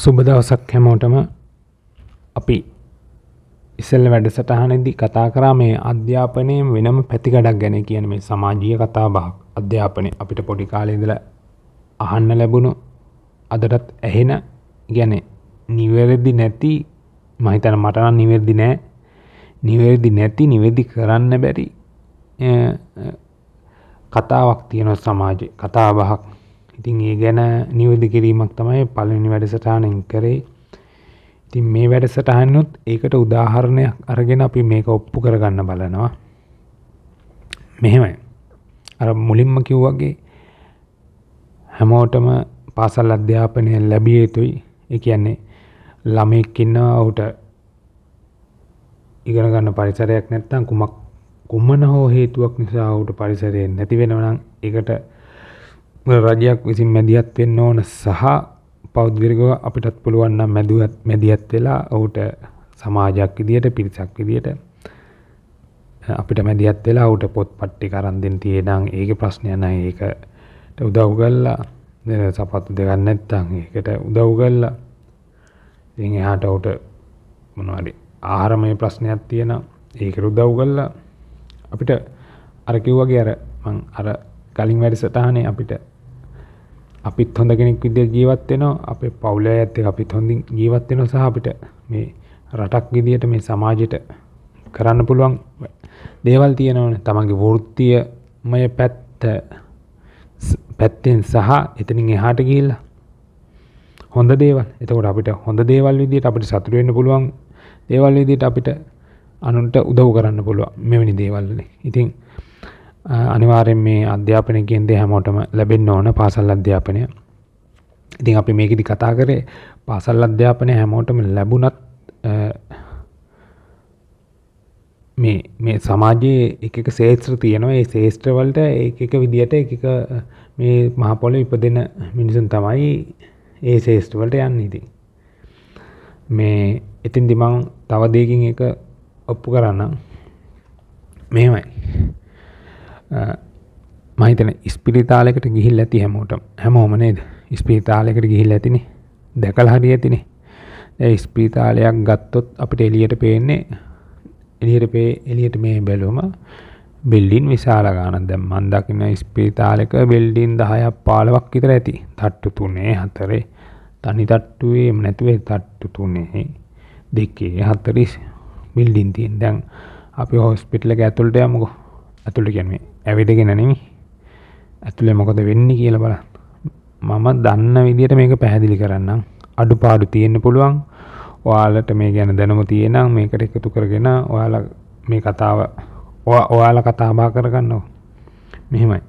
සුබ දවසක් හැමෝටම. අපි ඉස්සෙල්ල වැඩසටහනේදී කතා කරා මේ අධ්‍යාපනයේ වෙනම පැතිකඩක් ගැන කියන මේ සමාජීය කතාබහක්. අධ්‍යාපනය අපිට පොඩි කාලේ ඉඳලා අහන්න ලැබුණු අදටත් ඇහෙන කියන්නේ නිවැරදි නැති මම හිතන මට නම් නිවැරදි නෑ. නිවැරදි නැති නිවැරදි කරන්න බැරි කතාවක් තියෙනවා සමාජයේ කතාබහක්. ඉතින් ඒ ගැන නිවැරදි කිරීමක් තමයි පළවෙනි වැඩසටහනෙන් කරේ. ඉතින් මේ වැඩසටහනුත් ඒකට උදාහරණයක් අරගෙන අපි මේක ඔප්පු කරගන්න බලනවා. මෙහෙමයි. අර මුලින්ම කිව්වාගේ හැමෝටම පාසල් අධ්‍යාපනය ලැබිය යුතුයි. ඒ කියන්නේ ළමෙක් ඉන්නවා ඔහුට ඉගෙන ගන්න පරිසරයක් නැත්නම් කුමන හෝ හේතුවක් නිසා ඔහුට පරිසරය නැති වෙනවා නම් ඒකට රජයක් විසින් මැදිහත් වෙන්න ඕන සහ පෞද්ගලිකව අපිටත් පුළුවන් නම් මැදිහත් වෙලා ඔහුට සමාජයක් විදියට පිරිසක් විදියට අපිට මැදිහත් වෙලා ඔහුට පොත්පත් ටික අරන් දෙන්න තියෙනම් ඒකේ ප්‍රශ්නයක් නැහැ. ඒකට උදව් කරලා සපත්තු දෙකක් නැත්නම් ඒකට උදව් කරලා ඉතින් එහාට ඔහුට මොනවාරි ආහාරමය ප්‍රශ්නයක් තියෙනවා ඒකට උදව් කරලා අපිට අර කිව්වාගේ මං අර කලින් වැඩසටහනේ අපිත් හොඳ කෙනෙක් විදියට ජීවත් වෙනවා. අපේ පවුලේ අයත් එක්ක අපිත් හොඳින් ජීවත් වෙනවා සහ අපිට මේ රටක් විදියට මේ සමාජයට කරන්න පුළුවන් දේවල් තියෙනවනේ. තමන්ගේ වෘත්තීයමය පැත්තෙන් සහ එතනින් එහාට ගිහිල්ලා හොඳ දේවල්. එතකොට අපිට හොඳ දේවල් විදියට අපිට සතුටු වෙන්න පුළුවන් දේවල් විදියට අපිට අනුන්ට උදව් කරන්න පුළුවන් මෙවැනි දේවල් වලින්. ඉතින් අනිවාර්යෙන් මේ අධ්‍යාපනය කියන දේ හැමෝටම ලැබෙන්න ඕන පාසල් අධ්‍යාපනය. ඉතින් අපි මේකෙදි කතා කරේ පාසල් අධ්‍යාපනය හැමෝටම ලැබුණත් මේ සමාජයේ එක ශේත්‍ර තියෙනවා. ඒ ශේත්‍ර වලට එක විදියට එක මේ මහ පොළොවේ ඉපදෙන මිනිසුන් තමයි ඒ ශේත්‍ර වලට යන්නේ. ඉතින් මේ එතින්දි මම තව දෙයකින් එක ඔප්පු කරන්නම්. මෙහෙමයි. මම හිතන්නේ ඉස්පිරිතාලයකට ගිහිල්ලා ඇති හැමෝම නේද? ඉස්පිරිතාලයකට ගිහිල්ලා ඇතිනේ. දැකලා හරි ඇතිනේ. ඒ ඉස්පිරිතාලයක් ගත්තොත් අපිට එළියට පේන්නේ එළියට මේ බැලුවම බිල්ඩින් විශාල ගානක්. දැන් මම දකින්න ඉස්පිරිතාලයක බිල්ඩින් 10ක් 15ක් විතර ඇති. තට්ටු 3 4 තනි තට්ටුවේ එහෙම නැතුවේ තට්ටු 3 2 4 බිල්ඩින් තියෙන. දැන් අපි හොස්පිටල් එක ඇතුළට යමුකෝ. ඇතුළට කියන්නේ ඇවිදගෙන නෙමෙයි. ඇතුළේ මොකද වෙන්නේ කියලා බලන්න. මම දන්න විදියට මේක පැහැදිලි කරන්නම්. අඩුපාඩු තියෙන්න පුළුවන්. ඔයාලට මේ ගැන දැනුම තියෙනම් මේකට එකතු කරගෙන ඔයාලා මේ කතාව ඔයාලා කතා බහ කරගන්නවා. මෙහෙමයි.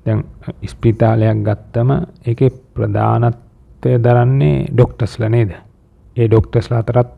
දැන් ඉස්පිරිතාලයක් ගත්තම ඒකේ ප්‍රධානත්වය දරන්නේ ડોක්ටර්ස්ලා නේද? ඒ ડોක්ටර්ස්ලා අතරත්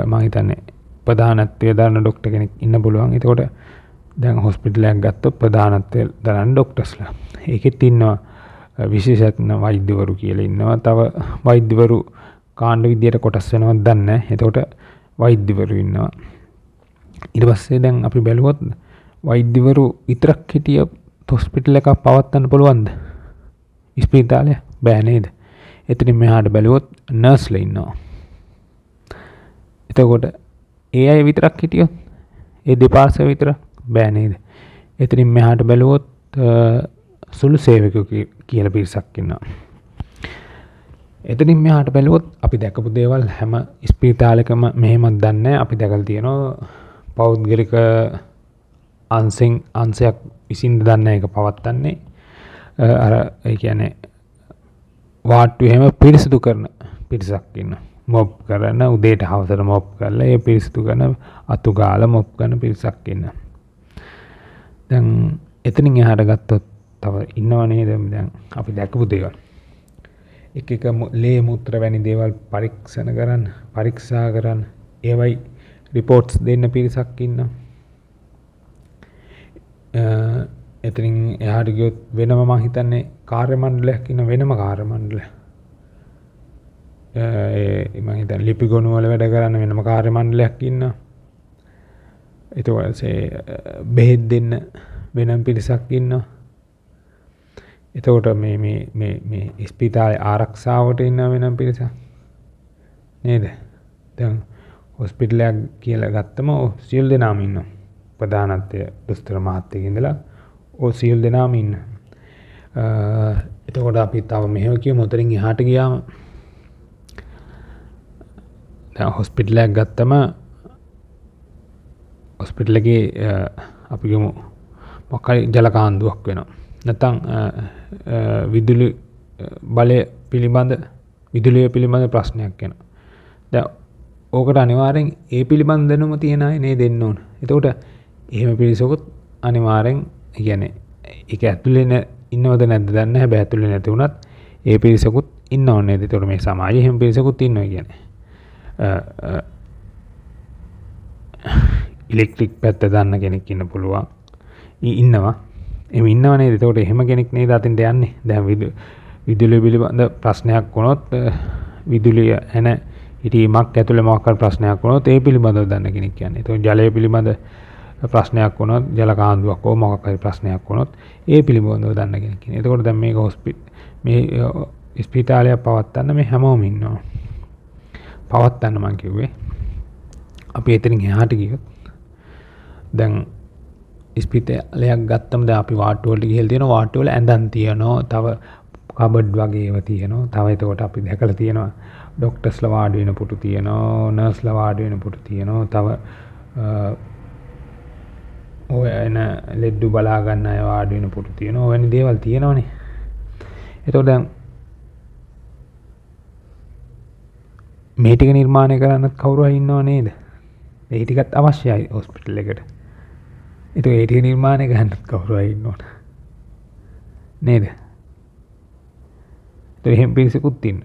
මම හිතන්නේ ප්‍රධානත්වය දරන ડોක්ටර් කෙනෙක් ඉන්න පුළුවන්. එතකොට දැන් හොස්පිටල් එකක් ගත්තොත් ප්‍රධානත්වය දරන ડોක්ටර්ස්ලා. ඒකෙත් ඉන්නවා විශේෂඥ වෛද්‍යවරු කියලා ඉන්නවා. තව වෛද්‍යවරු කාණ්ඩ විදියට කොටස් වෙනවද දන්නේ නැහැ. එතකොට වෛද්‍යවරු ඉන්නවා. ඊට පස්සේ දැන් අපි බැලුවොත් වෛද්‍යවරු විතරක් හිටිය හොස්පිටල් එකක් පවත්වන්න පුළුවන්ද? ඉස්පිරිතාලය බෑ නේද? එතනින් මෙහාට බැලුවොත් නර්ස්ලා ඉන්නවා. එතකොට ඒ අය විතරක් හිටියොත් ඒ දෙපාර්ශ්ව විතර බෑ නේද? එතනින් මෙහාට බැලුවොත් සුළු සේවකයෝ කියලා පිරිසක් ඉන්නවා. එතනින් මෙහාට බැලුවොත් අපි දැකපු දේවල් හැම ඉස්පිරිතාලයකම මෙහෙමත් දන්නේ නැහැ. අපි දැකලා තියෙනවා පෞද්ගලික අංශයක් විසින් දන්නේ ඒක පවත්න්නේ. අර ඒ කියන්නේ වාට්ටු එහෙම පිරිසිදු කරන පිරිසක් ඉන්නවා. මොප් කරන උදේට හවසට මොප් කරලා ඒ පිරිසිදු කරන අතු ගාලා මොප් කරන පිරිසක් ඉන්නවා. දැන් එතනින් එහාට ගත්තොත් තව ඉන්නව නේද? දැන් අපි දැකපු දේවල් එක ලේ මුත්‍ර වැනි දේවල් පරීක්ෂා කරන්න ඒවයි රිපෝට්ස් දෙන්න පිරිසක් ඉන්නවා. එතනින් එහාට ගියොත් වෙනම මම හිතන්නේ කාර්ය මණ්ඩලයක් ඉන්න වෙනම කාර්ය මණ්ඩලයක්. මම හිතන්නේ ලිපි ගොනු වල වැඩ කරන වෙනම කාර්ය මණ්ඩලයක් ඉන්නවා. ඊට පස්සේ බෙහෙත් දෙන්න වෙනම පිරිසක් ඉන්නවා. එතකොට මේ ඉස්පිරිතාලේ ආරක්ෂාවට ඉන්න වෙනම පිරිසක්. නේද? දැන් හොස්පිටලයක් කියලා ගත්තම සියලු දෙනාම ඉන්නවා. ප්‍රධානත්වය දුස්තර මහත්තයෙක් ඉඳලා සියලු දෙනාම ඉන්න. එතකොට අපි තව මෙහෙම කියමු උතරින් එහාට ගියාම දැන් හොස්පිටලයක් ගත්තම හොස්පිටල් එකේ අපි ගමු මොකක් හරි ජල කාන්දුවක් වෙනවා. නැත්නම් විදුලි බලය පිළිබඳ විදුලිය පිළිබඳ ප්‍රශ්නයක් වෙනවා. දැන් ඕකට අනිවාර්යෙන් ඒ පිළිබඳ දැනුම තියන අය නේ දෙන්න ඕන. එතකොට එහෙම පිරිසකුත් අනිවාර්යෙන් කියන්නේ ඒක ඇතුලේ ඉන්නවද නැද්ද දන්නේ නැහැ. හැබැයි ඇතුලේ නැති වුණත් ඒ පිරිසකුත් ඉන්න ඕනේ. එතකොට මේ සමාජයේ එහෙම පිරිසකුත් ඉන්නවා කියන්නේ. ඉලෙක්ට්‍රික් පැත්ත දන්න කෙනෙක් ඉන්න පුළුවන්. ඉන්නවා. එහෙම ඉන්නව නේද? එතකොට එහෙම කෙනෙක් නේද අතින්ට යන්නේ. දැන් විදුලිය පිළිබඳ ප්‍රශ්නයක් වුණොත් විදුලිය එන හිටීමක් ඇතුළේ මොකක් හරි ප්‍රශ්නයක් වුණොත් ඒ පිළිබඳව දන්න කෙනෙක් කියන්නේ. එතකොට ජලය පිළිබඳ ප්‍රශ්නයක් වුණොත් ජල කාන්දුවක් හෝ මොකක් හරි ප්‍රශ්නයක් වුණොත් ඒ පිළිබඳව දන්න කෙනෙක් කියන්නේ. එතකොට දැන් මේක මේ ස්පිතාලයක් පවත්වන්න මේ හැමෝම ඉන්නවා. පවත්වන්න මං කිව්වේ. අපි එතනින් එහාට ගියොත් දැන් ස්පිතාලයක් ගත්තම දැන් අපි වාට්ටු වලට ගිහලා තියෙනවා. වාට්ටු වල ඇඳන් තියෙනවා. තව කබඩ් වගේ ඒවා තියෙනවා. තව එතකොට අපි දැකලා තියෙනවා ඩොක්ටර්ස්ලා වාඩි වෙන පුටු තියෙනවා. නර්ස්ලා වාඩි වෙන පුටු තියෙනවා. තව ඔය එන ලෙඩ්ඩු බලා ගන්න අය වාඩි වෙන පුටු තියෙනවා. ඔය වැනි දේවල් තියෙනවනේ. එතකොට දැන් මේ ටික නිර්මාණය කරන්නත් කවුරු හරි ඉන්නව නේද? ඒ ටිකත් අවශ්‍යයි හොස්පිටල් එකට. ඒක ඒ ටික නිර්මාණය කරන්නත් කවුරු හරි ඉන්න ඕන. නේද? ඒ එහෙම පිරිසකුත් ඉන්න.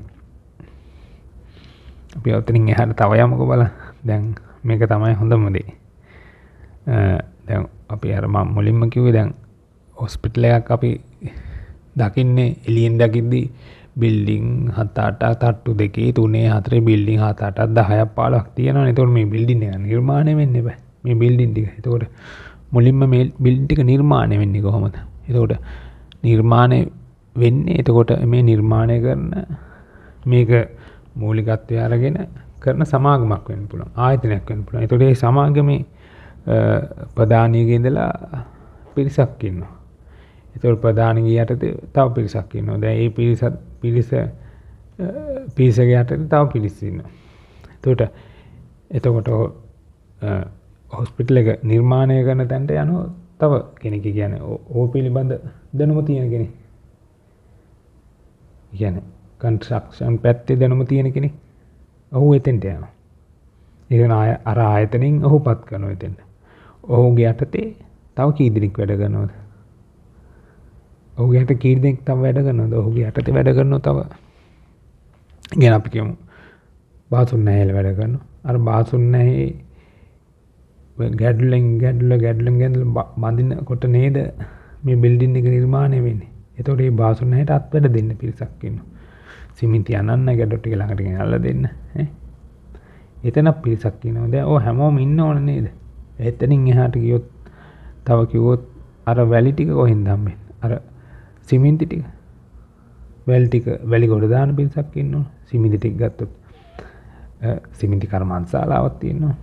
අපි ඔතනින් එහාට තව යමුකෝ බලන්න. දැන් මේක තමයි හොඳම දේ. දැන් අපි අර මම මුලින්ම කිව්වේ දැන් හොස්පිටල් එකක් අපි දකින්නේ එළියෙන් දකිද්දි බිල්ඩින් 7-8 තට්ටු 2 3 4 බිල්ඩින් 7-8 10ක් 15ක් තියෙනවනේ. ඒතකොට මේ බිල්ඩින් එක නිර්මාණය වෙන්නේ බෑ. මේ බිල්ඩින් ටික. ඒතකොට මුලින්ම මේ බිල්ඩින් ටික නිර්මාණය වෙන්නේ කොහොමද? ඒතකොට නිර්මාණය වෙන්නේ එතකොට මේ නිර්මාණය කරන මේක මූලිකත්වය අරගෙන කරන සමාගමක් වෙන්න පුළුවන්. ආයතනයක් වෙන්න පුළුවන්. ඒතකොට මේ සමාගමේ ප්‍රධානියගේ ඉඳලා පිරිසක් ඉන්නවා. ඒතකොට ප්‍රධානිය යටතේ තව පිරිසක් ඉන්නවා. දැන් මේ පිරිසගේ යටතේ තව පිරිස ඉන්නවා. එතකොට හොස්පිටල් එක නිර්මාණය කරන තැනට යනවා තව කෙනෙක් කියන්නේ ඕ පිළිබඳ දැනුම තියෙන කෙනෙක්. කියන්නේ කන්ස්ට්‍රක්ෂන් පැත්තේ දැනුම තියෙන කෙනෙක්. ඔහු එතෙන්ට යනවා. ඒක අර ආයතනෙන් ඔහුපත් කරනවා එතෙන්ට. ඔහුගේ යටතේ තව කී දෙනෙක් වැඩ කරනවද? ඔහුගේ යටතේ කී දෙනෙක් තව වැඩ කරනවද? ඔහුගේ යටතේ වැඩ කරනව තව. ඉතින් අපි කියමු බාසුන් නැහැල වැඩ කරනවා. අර බාසුන් නැහැ ගැඩ්ලෙන් බඳිනකොට නේද මේ බිල්ඩින් එක නිර්මාණය වෙන්නේ. එතකොට මේ බාසුන් නැහැට අත් වැඩ දෙන්න පිරිසක් ඉන්නවා. සිමෙන්ති අනන්න ගැඩොට් ටික ළඟට ගෙනල්ලා දෙන්න. එතන පිරිසක් ඉන්නවා. දැන් ඔය හැමෝම ඉන්න ඕන නේද? එතනින් එහාට ගියොත් තව කිව්වොත් අර වැලි ටික කොහෙන්ද හම්බෙන්නේ? අර සිමෙන්ති ටික. වැලි කොට දාන පිරිසක් ඉන්න ඕන. සිමෙන්ති ටික ගත්තොත් සිමෙන්ති කර්මාන්තශාලාවක් තියෙනවා.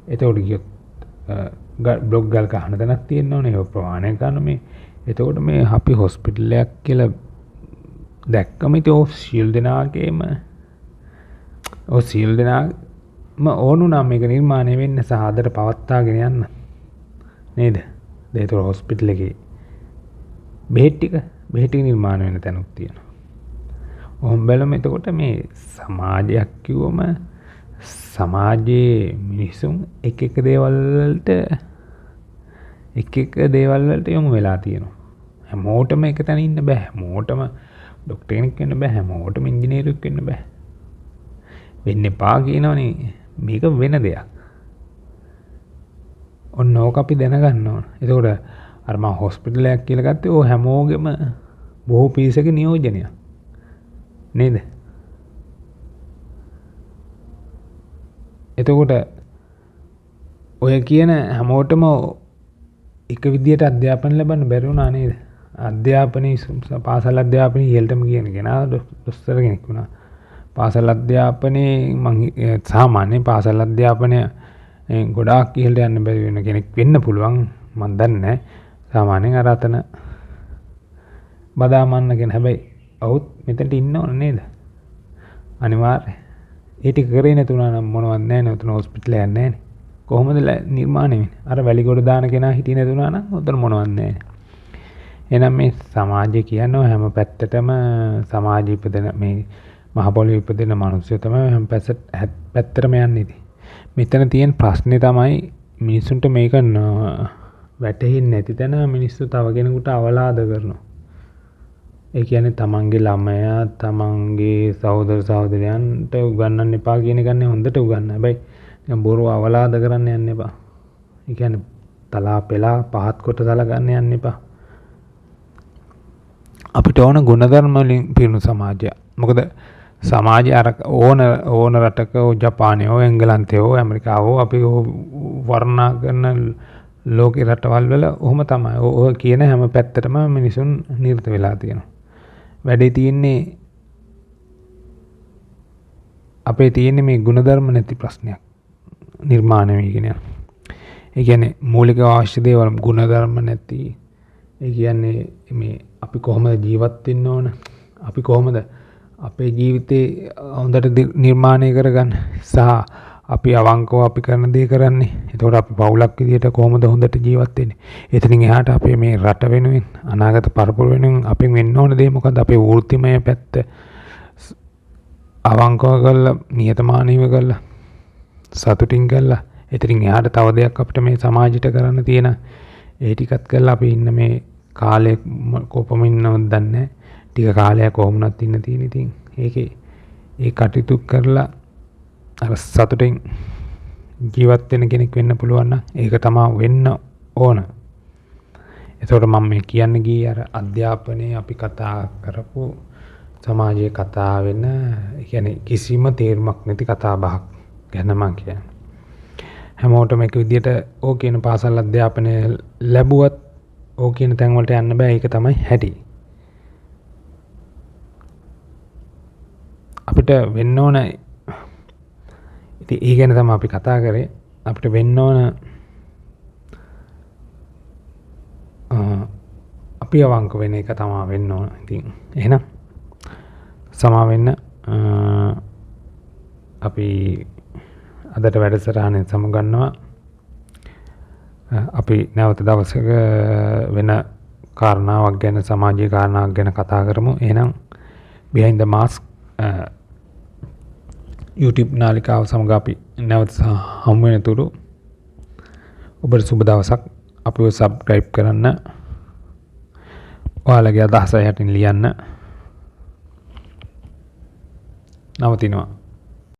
එතකොට ගියොත් බ්ලොක් ගල් ගහන තැනක් තියෙන්න ඕනේ. ඒක ප්‍රමාණය කරන මේ. එතකොට මේ අපි හොස්පිටල් එකක් කියලා දැක්කම ඉතින් ඔය සියලු දෙනාගේම ඕනුනා මේක නිර්මාණය වෙන්න සහ ආදර පවත්වාගෙන යන්න. නේද? ඒතකොට හොස්පිටල් එකේ බෙහෙත් ටික නිර්මාණය වෙන තැනුත් තියෙනවා. ඔහොම බලමු. එතකොට මේ සමාජයක් කිව්වම සමාජයේ මිනිසුන් එක එක දේවල් වලට යොමු වෙලා තියෙනවා. හැමෝටම එක තැන ඉන්න බෑ. හැමෝටම ඩොක්ටර් කෙනෙක් වෙන්න බෑ. හැමෝටම ඉංජිනේරුවෙක් වෙන්න බෑ. වෙන්න එපා කියනවනේ. මේක වෙන දෙයක්. ඔන්න ඕක අපි දැනගන්න ඕන. එතකොට අර මම හොස්පිටල් එකක් කියලා ගත්තේ ඕ හැමෝගෙම බොහෝ පිරිසක නියෝජනයක්. නේද? එතකොට ඔය කියන හැමෝටම එක විදියට අධ්‍යාපන ලැබන්න බැරි වුණා නේද? අධ්‍යාපනයේ පාසල් අධ්‍යාපනයේ ඉහළටම කියන කෙනා දොස්තර කෙනෙක් වුණා. පාසල් අධ්‍යාපනයේ මං සාමාන්‍ය පාසල් අධ්‍යාපනය ගොඩාක් ඉහළට යන්න බැරි වෙන කෙනෙක් වෙන්න පුළුවන් මන් දන්නේ නැහැ. සාමාන්‍යයෙන් අර අතන බදාමන්න කෙන හැබැයි ඔවුත් මෙතනට ඉන්න ඕන නේද? අනිවාර්යයෙන්. ඒ ටික කරේ නැතුණා නම් මොනවත් නැහැ නේ. උතන හොස්පිටල් එකක් නැහැ නේ. කොහොමද නිර්මාණය වෙන්නේ? අර වැලිගොඩ දාන කෙනා හිටියේ නැතුණා නම් උතන මොනවත් නැහැ. එහෙනම් මේ සමාජය කියන්නේ හැම පැත්තටම සමාජ ඉපදෙන මේ මහ පොළොවේ ඉපදෙන මිනිස්සු තමයි හැම පැත්තටම යන්නේ ඉතින්. මෙතන තියෙන ප්‍රශ්නේ තමයි මිනිසුන්ට මේක වැටහෙන්නේ නැති තැන මිනිස්සු තව කෙනෙකුට අවලාද කරනවා. ඒ කියන්නේ තමන්ගේ ළමයා තමන්ගේ සහෝදර සහෝදරයන්ට උගන්වන්න එපා කියන එකනේ හොඳට උගන්වන්න. හැබැයි නිකන් බොරු අවලාද කරන්න යන්න එපා. ඒ කියන්නේ තලා පෙලා පහත් කොට සලකන්න යන්න එපා. අපිට ඕන ගුණධර්ම වලින් පිරුණු සමාජයක්. මොකද සමාජය අර ඕන රටක ජපානයේ හෝ එංගලන්තයේ හෝ ඇමරිකාව හෝ අපි වර්ණනා කරන ලෝකේ රටවල් වල ඔහොම තමයි. ඔය කියන හැම පැත්තටම මිනිසුන් නිරත වෙලා තියෙනවා. වැඩේ තියෙන්නේ අපේ තියෙන්නේ මේ ගුණධර්ම නැති ප්‍රශ්නයක් නිර්මාණය වෙගෙන යන. ඒ කියන්නේ මූලික අවශ්‍ය දේවල් ගුණධර්ම නැති. ඒ කියන්නේ මේ අපි කොහොමද ජීවත් වෙන්න ඕන? අපි කොහොමද අපේ ජීවිතේ හොඳට නිර්මාණය කරගන්න සහ අපි අවංකව අපි කරන දේ කරන්නේ. එතකොට අපි පවුලක් විදියට කොහොමද හොඳට ජීවත් වෙන්නේ? එතනින් එහාට අපේ මේ රට වෙනුවෙන් අනාගත පරපුර වෙනුවෙන් අපෙන් වෙන්න ඕන දේ මොකද්ද? අපේ වෘත්තිමය පැත්ත අවංකව කරලා නියතමානීව කරලා සතුටින් කරලා එතනින් එහාට තව දෙයක් අපිට මේ සමාජයට කරන්න තියෙන ඒ ටිකත් කරලා අපි ඉන්න මේ කාලේ කොපම ඉන්නවද දන්නේ නැහැ. ටික කාලයක් කොහොමවත් ඉන්න තියෙන ඉතින් ඒකේ ඒ කටයුතු කරලා අර සතුටින් ජීවත් වෙන කෙනෙක් වෙන්න පුළුවන් නම් ඒක තමයි වෙන්න ඕන. ඒතකොට මම මේ කියන්න ගියේ අර අධ්‍යාපනයේ අපි කතා කරපු සමාජයේ කතා වෙන ඒ කියන්නේ කිසිම තේරුමක් නැති කතා බහක් ගැන මම කියන්නේ. හැමෝටම එක විදියට ඕක කියන පාසල් අධ්‍යාපනය ලැබුවත් ඕක කියන තැන් වලට යන්න බෑ. ඒක තමයි හැටි. අපිට වෙන්න ඕන ඉතින් ඒ ගැන තමයි අපි කතා කරේ. අපිට වෙන්න ඕන අපි අවංක වෙන එක තමයි වෙන්න ඕන. ඉතින් එහෙනම් සමා වෙන්න අපි අදට වැඩසටහනෙන් සමුගන්නවා. අපි නැවත දවසක වෙන කාරණාවක් ගැන සමාජීය කාරණාවක් ගැන කතා කරමු. එහෙනම් behind the mask YouTube නාලිකාව සමග අපි නැවත හමු වෙන තුරු ඔබට සුබ දවසක්. අපිව subscribe කරන්න. ඔයාලගේ අදහස යටින් ලියන්න. නවතිනවා.